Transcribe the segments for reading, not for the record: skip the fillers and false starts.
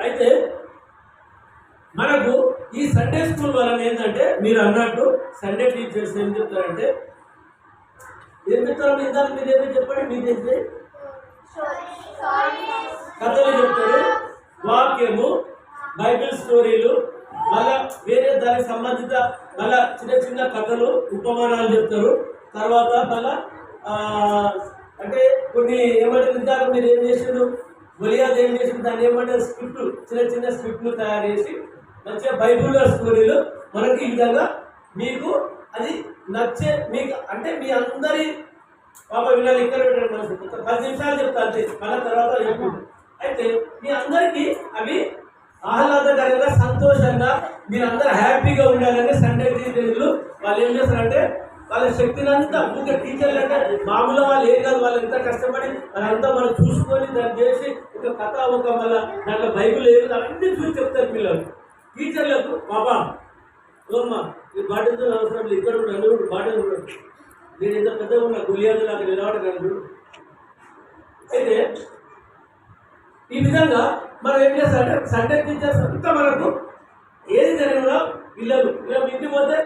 అయితే మనకు ఈ సండే స్కూల్ వలన ఏంటంటే మీరు అన్నట్టు సండే టీచర్స్ ఏం చెప్తారంటే ఏం చెప్తారు ఇందాక మీరు ఏమో చెప్పండి మీకు తెలిసి కథలు చెప్తారు, వాక్యము, బైబిల్ స్టోరీలు, మళ్ళా వేరే దానికి సంబంధిత మళ్ళా చిన్న చిన్న కథలు ఉపమానాలు చెప్తారు. తర్వాత మళ్ళా అంటే కొన్ని ఏమంటారు ఇందాక మీరు ఏం చేసారు బొలియాది ఏం చేసింది దాన్ని ఏమంటారు స్క్రిప్ట్, చిన్న చిన్న స్క్రిప్ట్లు తయారు చేసి మంచిగా బైబిల్లో స్టోరీలు మనకి ఈ విధంగా మీకు అది నచ్చే మీకు అంటే మీ అందరి పాప వీళ్ళని ఇక్కడ 10 నిమిషాలు చెప్తా అంతే, మళ్ళీ తర్వాత చెప్తుంది. అయితే మీ అందరికీ అవి ఆహ్లాదకరంగా సంతోషంగా మీరందరూ హ్యాపీగా ఉండాలని సండే టీచర్లు వాళ్ళు ఏం చేస్తారంటే వాళ్ళ శక్తిని అంతా ఊరికే టీచర్లు అంటే మామూలు వాళ్ళు ఏం కాదు, వాళ్ళు ఎంత కష్టపడి వాళ్ళంతా మనం చూసుకొని దాన్ని చేసి ఒక కథ ఒక మళ్ళీ దాంట్లో బైబిల్ ఏది అవన్నీ చూసి చెప్తారు పిల్లలు. టీచర్లకు బాబా ఓమ్మా ఈ బాటిల్తో అవసరం లేదు, ఇక్కడ నన్ను బాటిల్ ఉండదు, నేను ఎంత పెద్దగా ఉన్నా గులియాదు నాకు నిలబడగలడు. అయితే ఈ విధంగా మనం ఏం చేస్తారంటే సండే టీచర్స్ అంతా మనకు ఏది జరిగినా పిల్లలు ఇలా ఇంటికి పోతే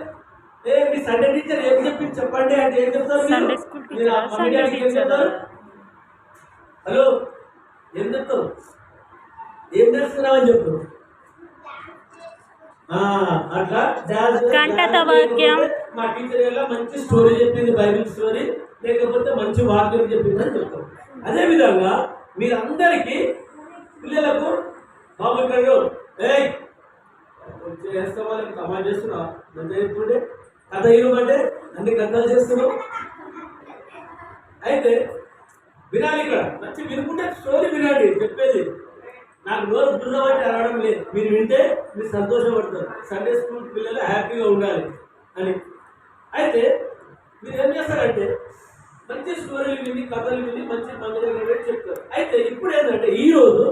మీ సండే టీచర్ ఏం చెప్పింది చెప్పండి అంటే ఏం చెప్తారు మీరు మమ్మీ డాడీకి ఏం చెప్తారు? హలో ఏం చెప్తావు, ఏం నేర్చుకున్నావని చెప్తారు. అట్లా మా టీచర్ ఎలా మంచి స్టోరీ చెప్పింది, బైబిల్ స్టోరీ, లేకపోతే మంచి వాక్యం చెప్పింది అని చెప్తారు. అదేవిధంగా మీరందరికీ పిల్లలకు బాబు గారు చేస్తే వాళ్ళకి కమాండ్ చేస్తున్నావు మంచిగా చెప్పుకుంటే కథ ఇవ్వమంటే అన్ని కథలు చేస్తున్నావు. అయితే వినాలి, ఇక్కడ మంచి వినుకుంటే స్టోరీ వినండి చెప్పేది. నాకు నోరు బుర్రబట్టి అనడం లేదు, మీరు వింటే మీరు సంతోషపడతారు. సండే స్కూల్ పిల్లలు హ్యాపీగా ఉండాలి అని. అయితే మీరు ఏం చేస్తారంటే మంచి స్టోరీలు విని కథలు విని మంచి మంది దగ్గర చెప్తారు. అయితే ఇప్పుడు ఏంటంటే ఈరోజు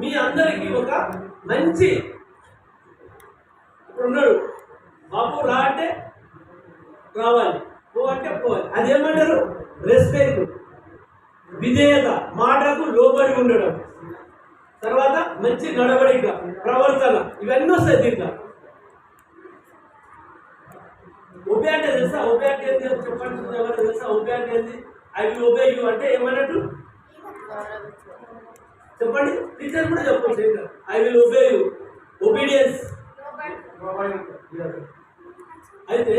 మీ అందరికీ ఒక మంచి ఇప్పుడు ఉన్నాడు బాబు రా అంటే రావాలి, పో అంటే పోవాలి. అదేమంటారు రెస్పెక్ట్, విధేయత, మాటకు లోబడి ఉండడం, తర్వాత మంచి నడవడిక, ప్రవర్తన, ఇవన్నీ వస్తాయి దీంట్లో. ఒబే అంటే తెలుసా? ఒబే అంటే ఏంటి చెప్పండి, ఎవరు తెలుసా? ఒబే అంటే ఏంటి? ఐ విల్ ఒబే యూ అంటే ఏమన్నట్టు చెప్పండి, టీచర్ కూడా చెప్పండి. I will obey you, obedience. అయితే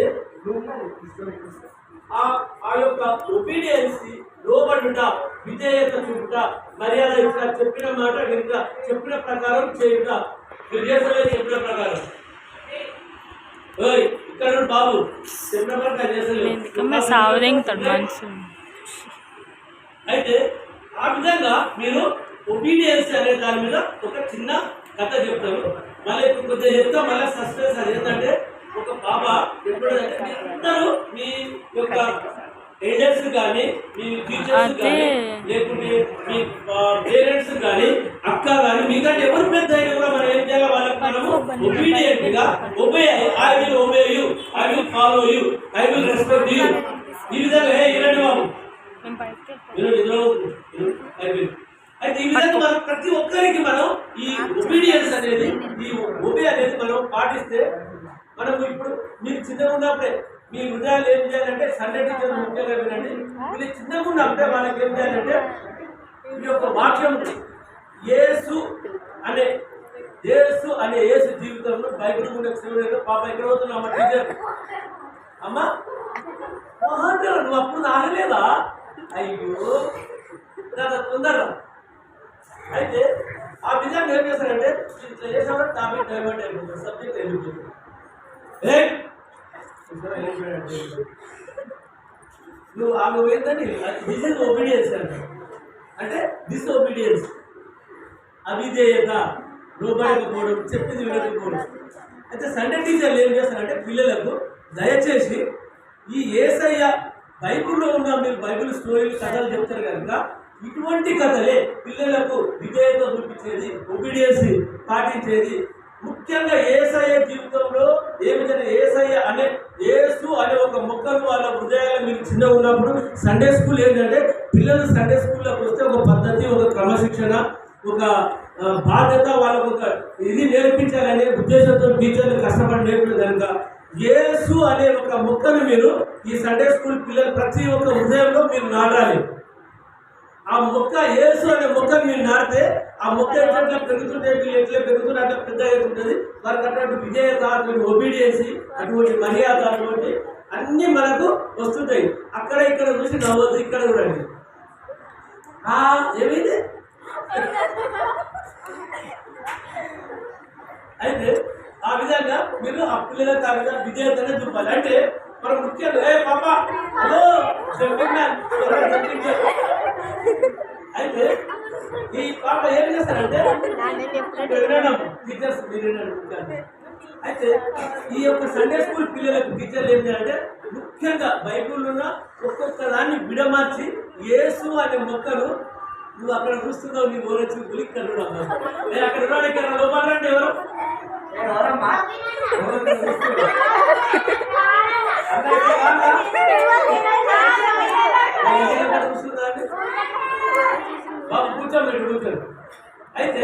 ఆ యొక్క ఒబీడియన్స్ లోబడుట, విధేయత చూపుట, మర్యాద ఇట్లా చెప్పిన మాట వినుట, చెప్పిన ప్రకారం చేయుట, చెప్పిన ప్రకారం. ఇక్కడ బాబు చెప్పిన ప్రకారం చేసలేదు. అయితే ఆ విధంగా మీరు ఒబీడియన్స్ అనే దాని మీద ఒక చిన్న కథ చెప్తారు. మళ్ళీ ఇప్పుడు కొద్దిగా చెప్తా, మళ్ళీ సస్పెన్స్. అది ఏంటంటే ఒక బాబా ఎప్పుడంటే అందరూ మీ యొక్క ఏజెంట్స్ కానీ, మీ టీచర్స్ కానీ, లేకుంటే మీ పేరెంట్స్ కానీ, అక్క కానీ, మీకంటే ఎవరు పెద్ద అయినా కూడా మనం ఏం చేయాలి, వాళ్ళకి మనము ఒబీడియంట్ గా obey, I will obey you, I will follow you, I will respect you. ఈ విధంగా ఇలాంటి బాబు అయితే ఈ విధంగా మనం ప్రతి ఒక్కరికి మనం ఈ ఒబీడియన్స్ అనేది, ఈ ఒబే అనేది మనం పాటిస్తే మనకు ఇప్పుడు మీరు చిన్నగా ఉన్నప్పుడే మీ హృదయాలు ఏం చేయాలంటే సండే టీచర్ ముఖ్యంగా వినండి. మీరు చిన్నగా ఉన్నప్పుడే వాళ్ళకి ఏం చేయాలంటే మీ యొక్క వాక్యం యేసు అనే యేసు జీవితంలో బైబిల్ కూడా పాప ఎక్కడ అవుతున్నావు అమ్మ టీచర్ అమ్మా నువ్వు అప్పుడు నాగలేదా, అయ్యో నాకు తొందరగా. అయితే ఆ విధంగా ఏం చేస్తారంటే ఇట్లా చేసినప్పుడు టాపిక్ డైవర్ట్ అయిపోతుంది, సబ్జెక్ట్ అయిపోతుంది. నువ్వు ఆమె ఏంటని దిస్ ఇస్ ఒబీడియన్స్ అంటే డిస్ఒబీడియన్స్, అవిధేయత, లోబడకపోవడం, చెప్పింది వినకపోవడం. అయితే సండే టీచర్లు ఏం చేస్తారంటే పిల్లలకు దయచేసి ఈ యేసయ్య బైబిల్లో ఉన్న మీరు బైబిల్ స్టోరీలు కథలు చెప్తారు కనుక ఇటువంటి కథలే పిల్లలకు విధేయత చూపించేది, ఒబీడియన్స్ పాటించేది. ముఖ్యంగా యేసయ్య జీవితంలో ఏ విధంగా యేసయ్య అనే యేసు అనే ఒక మొక్కను వాళ్ళ హృదయాలు మీరు చిన్నగా ఉన్నప్పుడు సండే స్కూల్ ఏంటంటే పిల్లలు సండే స్కూల్లోకి వస్తే ఒక పద్ధతి, ఒక క్రమశిక్షణ, ఒక బాధ్యత, వాళ్ళకు ఒక ఇది నేర్పించాలనే ఉద్దేశంతో టీచర్లు కష్టపడి నేర్పించారు కనుక యేసు అనే ఒక మొక్కను మీరు ఈ సండే స్కూల్ పిల్లలు ప్రతి ఒక్క హృదయంలో మీరు నాటాలి. ఆ మొక్క యేసు అనే మొక్కను మీరు నాటితే ఆ మొక్క ఎట్లా పెరుగుతుంటే వీళ్ళు ఎట్లా పెరుగుతుంటే అట్లా పెద్దగా అవుతుంటుంది. వారికి అటువంటి విధేయత, అటువంటి ఒబీడియన్సీ, అటువంటి మర్యాద, అటువంటి అన్నీ మనకు వస్తుంటాయి. అక్కడ ఇక్కడ చూసి నవ్వద్దు, ఇక్కడ కూడా ఏమైంది. అయితే ఆ విధంగా మీరు ఆ పిల్లలకు ఆ విధంగా విధేయతనే చూపాలి. అంటే మనం ముఖ్యంగా పాప హలో అయితే ఈ పాప ఏం చేస్తారంటే వినడం టీచర్స్ మీరు అయితే ఈ యొక్క సండే స్కూల్ పిల్లలకు టీచర్లు ఏం చేయాలంటే ముఖ్యంగా బైబిల్లో ఉన్న ఒక్కొక్క దాన్ని విడమార్చి యేసు అనే మొక్కను నువ్వు అక్కడ చూస్తున్నావు, నీ ఓరొచ్చి ఇక్కడ అక్కడ లోపల రండి. ఎవరు బాబు కూర్చోండి, కూర్చోండి. అయితే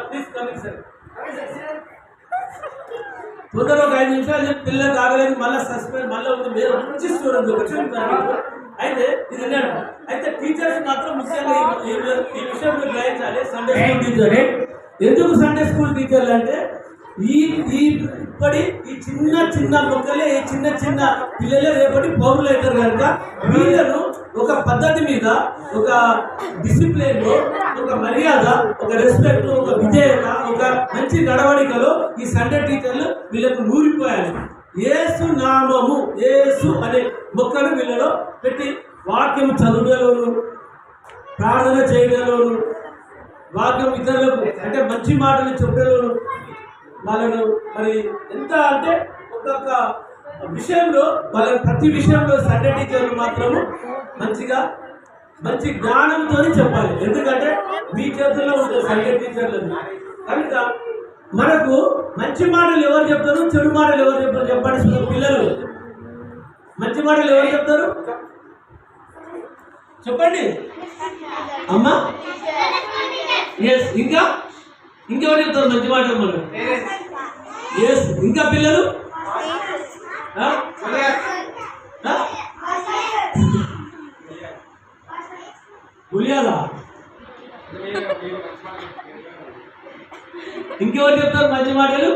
ప్లీజ్ కమింగ్ సార్. తొందరగా ఒక 5 నిమిషాలు చెప్పి పిల్లలు కాగలేదు, మళ్ళీ సస్పెండ్ మళ్ళీ ఉంది. మీరు మంచి స్టూడెంట్ ఒక అయితే ఇది అయితే టీచర్స్ మాత్రం ముఖ్యంగా ఈ విషయం మీరు గ్రహించాలి. సండే స్కూల్ టీచర్ ఎందుకు సండే స్కూల్ టీచర్లు అంటే ఇప్పటి ఈ చిన్న చిన్న మొక్కలే, ఈ చిన్న చిన్న పిల్లలే రేపటి పౌరులు అవుతారు కనుక వీళ్ళను ఒక పద్ధతి మీద, ఒక డిసిప్లిన్లో, ఒక మర్యాద, ఒక రెస్పెక్ట్, ఒక విధేయత, ఒక మంచి నడవడికలో ఈ సండే టీచర్లు వీళ్ళకు నూరిపోయాలి. యేసు నామము, యేసు అనే మొక్కను వీళ్ళలో పెట్టి వాక్యం చదువులోను, ప్రార్థన చేయడంలోను, వాక్యం ఇతరులకు అంటే మంచి మాటలు చెప్పడంలోను వాళ్ళను మరి ఎంత అంటే ఒక్కొక్క విషయంలో వాళ్ళని ప్రతి విషయంలో సండే టీచర్లు మాత్రము మంచిగా మంచి జ్ఞానంతో చెప్పాలి. ఎందుకంటే మీ చేతుల్లో ఉంటుంది సండే టీచర్లు కనుక మనకు మంచి మాటలు ఎవరు చెప్తారు, చెడు మాటలు ఎవరు చెప్తారు చెప్పండి. పిల్లలు మంచి మాటలు ఎవరు చెప్తారు చెప్పండి అమ్మా. ఎస్, ఇంకా ఇంకెవరు చెప్తారు మంచి మాటలు మనం? ఎస్, ఇంకా పిల్లలు పులియాలా? ఇంకెవరు చెప్తారు మంచి మాటలు?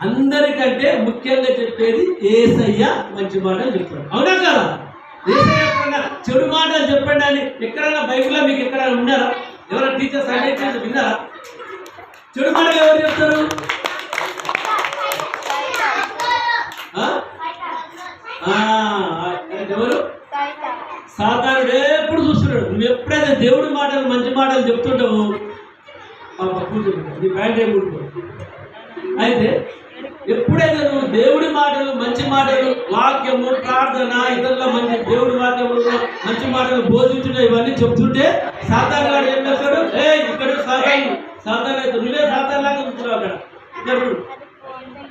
అందరికంటే ముఖ్యంగా చెప్పేది యేసయ్య మంచి మాటలు చెప్తారు. అవునా కదా? యేసయ్య ఎప్పుడన్నా చెడు మాటలు చెప్పండి అని ఎక్కడైనా బైబిల్లో మీకు ఎక్కడైనా ఉన్నారా? ఎవరైనా టీచర్స్ అంటే విన్నారా? చెడు మాటలు ఎవరు చెప్తారు? ఎవరు? సాతానుడు ఎప్పుడు చూస్తున్నాడు. నువ్వు ఎప్పుడైతే దేవుడి మాటలు మంచి మాటలు చెప్తుంటావు నీ ప్యాంట్ ఏం అయితే ఎప్పుడైతే నువ్వు దేవుడి మాటలు మంచి మాటలు, వాక్యము, ప్రార్థన, ఇతరుల మంచి దేవుడి వాక్యము మంచి మాటలు బోధించుంటే ఇవన్నీ చెప్తుంటే సాతాను గారు ఏం చేస్తాడు? ఇక్కడ సాతాను అయితే నువ్వే సాతాను లాగా చూస్తున్నావు అక్కడ.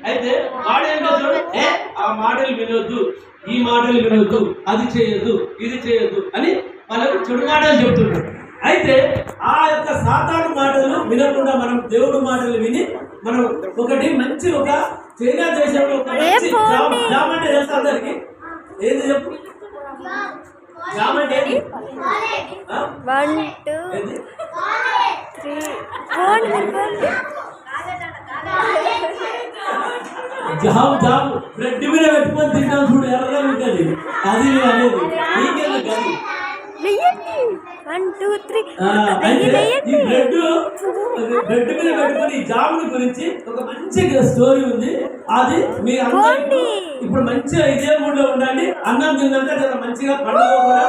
అయితే వాడు ఏం చేస్తాడు? ఆ మాటలు వినొద్దు, ఈ మాటలు వినొద్దు, అది చేయొద్దు, ఇది చేయొద్దు అని వాళ్ళకు చెడు మాటలు చెప్తుంటాడు. అయితే ఆ యొక్క సాతాను మాటలు వినకుండా మనం దేవుడు మాటలు విని మనం ఒకటి మంచి ఒక చైనా దేశంలో ఒక మంచి జామ్ అంటే తెలుసా అందరికి? ఏది చెప్పు జామ్ అంటే ఏది? జామ్ జామ్ బ్రెడ్ మీద పెట్టుకొని తింటాం చూడు, ఎర్రగా ఉంటుంది అది అనేది. నీకెందుకు అది? ఈ బ్రెడ్ మీద పెట్టుకుని జామున్ గురించి ఒక మంచి స్టోరీ ఉంది. అది మీ అందరూ ఇప్పుడు మంచిగా ఇదే మూడ్ లో ఉండండి. అన్నం తిన్నాక చాలా మంచిగా పండుగ కూడా